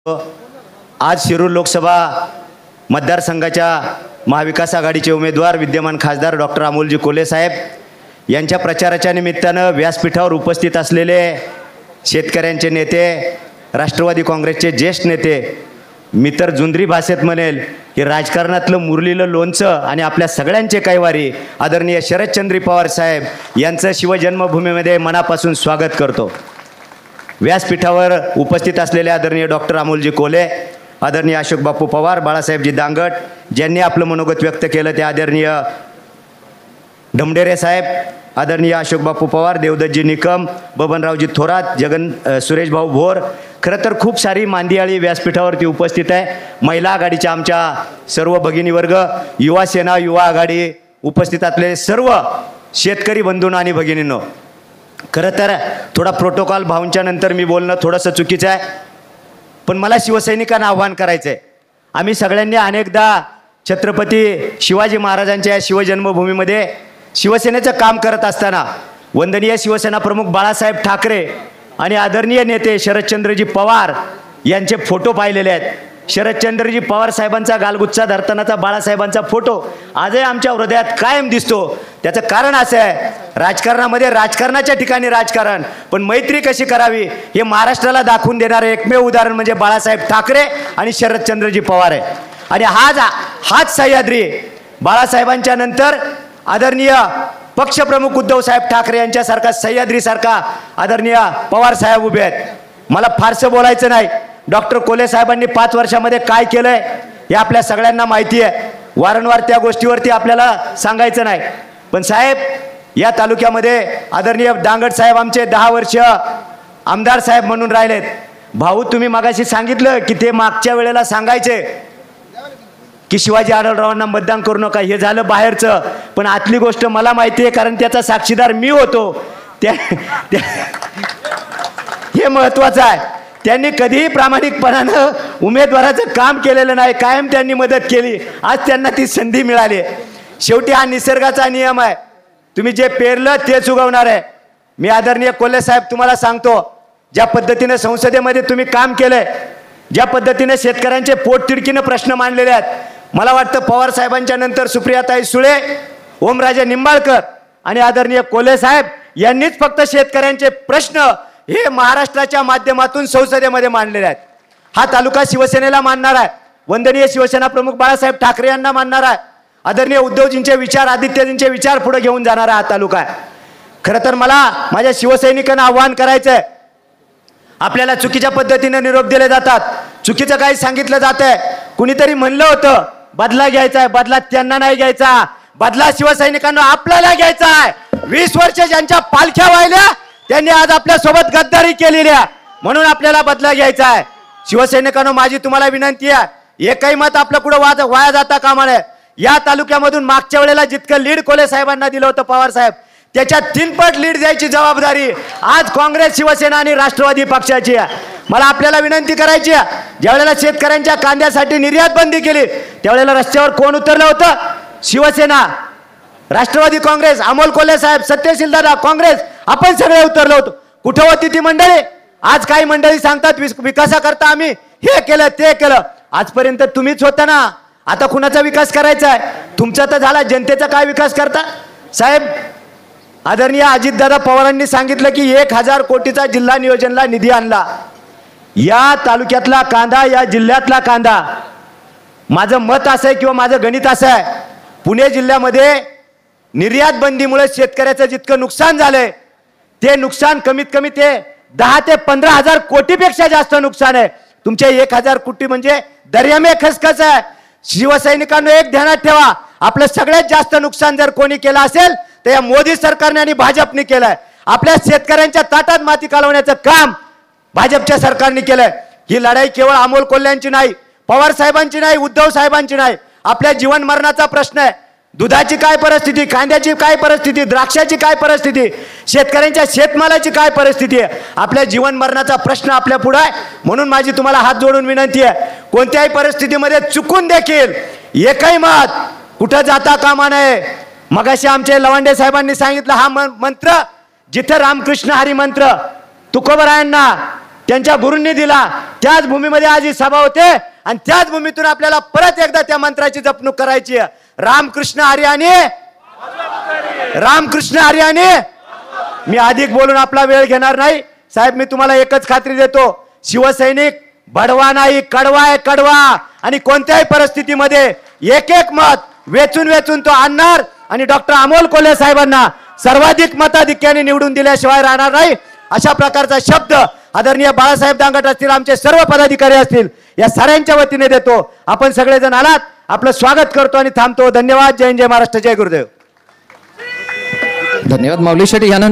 आज शिरूर लोकसभा मतदारसंघाच्या महाविकास आघाडीचे उमेदवार विद्यमान खासदार डॉक्टर अमोलजी कोल्हे साहेब यांच्या प्रचाराच्या निमित्तानं व्यासपीठावर उपस्थित असलेले शेतकऱ्यांचे नेते, राष्ट्रवादी काँग्रेसचे ज्येष्ठ नेते, मी तर जुंद्री भाषेत म्हणेल की राजकारणातलं मुरलेलं लोणचं आणि आपल्या सगळ्यांचे कैवारी आदरणीय शरदचंद्र पवार साहेब यांचं शिवजन्मभूमीमध्ये मनापासून स्वागत करतो। व्यासपीठावर उपस्थित असलेले आदरणीय डॉक्टर अमोलजी कोल्हे, आदरणीय अशोक बापू पवार, बाळासाहेबजी दांगट ज्यांनी आपलं मनोगत व्यक्त केलं ते आदरणीय ढमढेरे साहेब, आदरणीय अशोक बापू पवार, देवदत्तजी निकम, बबनरावजी थोरात, सुरेश भाऊ भोर। खरं तर खूप सारी मांदियाळी व्यासपीठावरती उपस्थित आहे। महिला आघाडीच्या आमच्या सर्व भगिनी वर्ग, युवा सेना, युवा आघाडी उपस्थित असलेले सर्व शेतकरी बंधूंनो आणि भगिनींनो, खरं तर थोडा प्रोटोकॉल भाऊंच्या नंतर मी बोलणं थोडंसं चुकीचं आहे, पण मला शिवसैनिकांना आव्हान करायचं आहे। आम्ही सगळ्यांनी अनेकदा छत्रपती शिवाजी महाराजांच्या शिवजन्मभूमीमध्ये शिवसेनेचं काम करत असताना वंदनीय शिवसेना प्रमुख बाळासाहेब ठाकरे आणि आदरणीय नेते शरदचंद्रजी पवार यांचे फोटो पाहिलेले आहेत। शरदचंद्रजी पवार साहेबांचा गालगुच्चा धरतानाचा बाळासाहेबांचा फोटो आजही आमच्या हृदयात कायम दिसतो। त्याचं कारण असं आहे, राजकारणामध्ये राजकारणाच्या ठिकाणी राजकारण, पण मैत्री कशी करावी हे महाराष्ट्राला दाखवून देणारे एकमेव उदाहरण म्हणजे बाळासाहेब ठाकरे आणि शरदचंद्रजी पवार आहे। आणि हाच सह्याद्री बाळासाहेबांच्या नंतर आदरणीय पक्षप्रमुख उद्धव साहेब ठाकरे यांच्यासारखा सह्याद्रीसारखा आदरणीय पवार साहेब उभे आहेत। मला फारसं बोलायचं नाही। डॉक्टर कोल्हे साहेबांनी 5 वर्षामध्ये काय केलंय हे आपल्या सगळ्यांना माहिती आहे। वारंवार त्या गोष्टीवरती आपल्याला सांगायचं नाही, पण साहेब या तालुक्यामध्ये आदरणीय दांगट साहेब आमचे 10 वर्ष आमदार साहेब म्हणून राहिलेत। भाऊ तुम्ही मगाशी सांगितलं की ते मागच्या वेळेला सांगायचे की शिवाजी आढळरावांना मतदान करू नका, हे झालं बाहेरचं, पण आतली गोष्ट मला माहिती आहे कारण त्याचा साक्षीदार मी होतो। हे महत्त्वाचं आहे। त्यांनी कधीही प्रामाणिकपणानं उमेदवाराचं काम केलेलं नाही, कायम त्यांनी मदत केली। आज त्यांना ती संधी मिळाली। शेवटी हा निसर्गाचा नियम आहे, तुम्ही जे पेरलं तेच उगवणार आहे। मी आदरणीय कोल्हे साहेब तुम्हाला सांगतो, ज्या पद्धतीने संसदेमध्ये तुम्ही काम केलंय, ज्या पद्धतीने शेतकऱ्यांचे पोटतिडकीने प्रश्न मांडलेले आहेत, मला वाटतं पवार साहेबांच्या नंतर सुप्रियाताई सुळे, ओमराजे निंबाळकर आणि आदरणीय कोल्हे साहेब यांनीच फक्त शेतकऱ्यांचे प्रश्न हे महाराष्ट्राच्या माध्यमातून संसदेमध्ये मांडलेले आहेत। हा तालुका शिवसेनेला मानणार आहे, वंदनीय शिवसेना प्रमुख बाळासाहेब ठाकरे यांना मानणार आहे, आदरणीय उद्धवजींचे विचार, आदित्यजींचे विचार पुढे घेऊन जाणारा हा तालुका आहे। खरं तर मला माझ्या शिवसैनिकांना आव्हान करायचं आहे, आपल्याला चुकीच्या पद्धतीने निरोप दिले जातात, चुकीचं काही सांगितलं जातंय। कुणीतरी म्हणलं होतं बदला घ्यायचा आहे, बदला त्यांना नाही घ्यायचा, बदला शिवसैनिकांना आपल्याला घ्यायचा आहे। 20 वर्ष ज्यांच्या पालख्या वाहिल्या त्यांनी आज आपल्या सोबत गद्दारी केलेली आहे, म्हणून आपल्याला बदला घ्यायचा आहे। शिवसैनिकांनो माझी तुम्हाला विनंती आहे, एकही मत आपलं कुठं वाया जाता कामा नये। या तालुक्यामधून मागच्या वेळेला जितकं लीड कोल्हे साहेबांना दिलं होतं पवार साहेब, त्याच्या 3 पट लीड द्यायची जबाबदारी आज काँग्रेस, शिवसेना आणि राष्ट्रवादी पक्षाची आहे। मला आपल्याला विनंती करायची आहे, ज्यावेळेला शेतकऱ्यांच्या कांद्यासाठी निर्यात बंदी केली त्यावेळेला रस्त्यावर कोण उतरलं होतं? शिवसेना, राष्ट्रवादी काँग्रेस, अमोल कोल्हे साहेब, सत्यशील दादा, काँग्रेस, आपण सगळे उतरलो होतो। कुठं होती ती मंडळी? आज काही मंडळी सांगतात विकासाकरता आम्ही हे केलं ते केलं, आजपर्यंत तुम्हीच होता ना, आता कुणाचा विकास करायचा आहे? तुमचा तर झाला, जनतेचा काय विकास करता? साहेब आदरणीय अजितदादा पवारांनी सांगितलं की 1000 कोटीचा जिल्हा नियोजनला निधी आणला। या तालुक्यातला कांदा, या जिल्ह्यातला कांदा, माझं मत असं आहे किंवा माझं गणित असं आहे, पुणे जिल्ह्यामध्ये निर्यात बंदीमुळे शेतकऱ्याचं जितकं नुकसान झालंय ते नुकसान कमीत कमी ते 10 ते 15 हजार कोटीपेक्षा जास्त नुकसान आहे। तुमचे 1000 कोटी म्हणजे दर्यामे खसखस आहे। शिवसैनिकांनो एक ध्यानात ठेवा, आपलं सगळ्यात जास्त नुकसान जर कोणी केलं असेल तर या मोदी सरकारने आणि भाजपने केलंय। आपल्या शेतकऱ्यांच्या ताटात माती कालवण्याचं काम भाजपच्या सरकारने केलंय। ही लढाई केवळ अमोल कोल्ह्यांची नाही, पवार साहेबांची नाही, उद्धव साहेबांची नाही, आपल्या जीवन मरणाचा प्रश्न आहे। दुधाची काय परिस्थिती, कांद्याची काय परिस्थिती, द्राक्षाची काय परिस्थिती, शेतकऱ्यांच्या शेतमालाची काय परिस्थिती आहे, आपल्या जीवन मरणाचा प्रश्न आपल्या पुढे आहे। म्हणून माझी तुम्हाला हात जोडून विनंती आहे, कोणत्याही परिस्थितीमध्ये चुकून देखील एकही मत कुठं जाता कामा नये। मगाशी आमचे लवांडे साहेबांनी सांगितलं, हा मंत्र जिथे रामकृष्ण हरी मंत्र तुकोबरायांना त्यांच्या गुरूंनी दिला, त्याच भूमीमध्ये आज ही सभा होते आणि त्याच भूमीतून आपल्याला परत एकदा त्या मंत्राची जपणूक करायची आहे. रामकृष्ण हरी आणि रामकृष्ण हरी आणि. मी अधिक बोलून आपला वेळ घेणार नाही साहेब. मी तुम्हाला एकच खात्री देतो, शिवसैनिक बडवा नाही, कडवा आहे, कडवा. आणि कोणत्याही परिस्थितीमध्ये एक एक मत वेचून वेचून तो आणणार आणि डॉक्टर अमोल कोल्हे साहेबांना सर्वाधिक मताधिक्याने निवडून दिल्याशिवाय राहणार नाही. अशा प्रकारचा शब्द आदरणीय बाळासाहेब दांगट असतील, आमचे सर्व पदाधिकारी असतील, या साऱ्यांच्या वतीने देतो. आपण सगळेजण आलात, आपलं स्वागत करतो आणि थांबतो. धन्यवाद. जय हिंद, जय महाराष्ट्र, जय गुरुदेव. धन्यवाद माऊली शेट्टी. यानंतर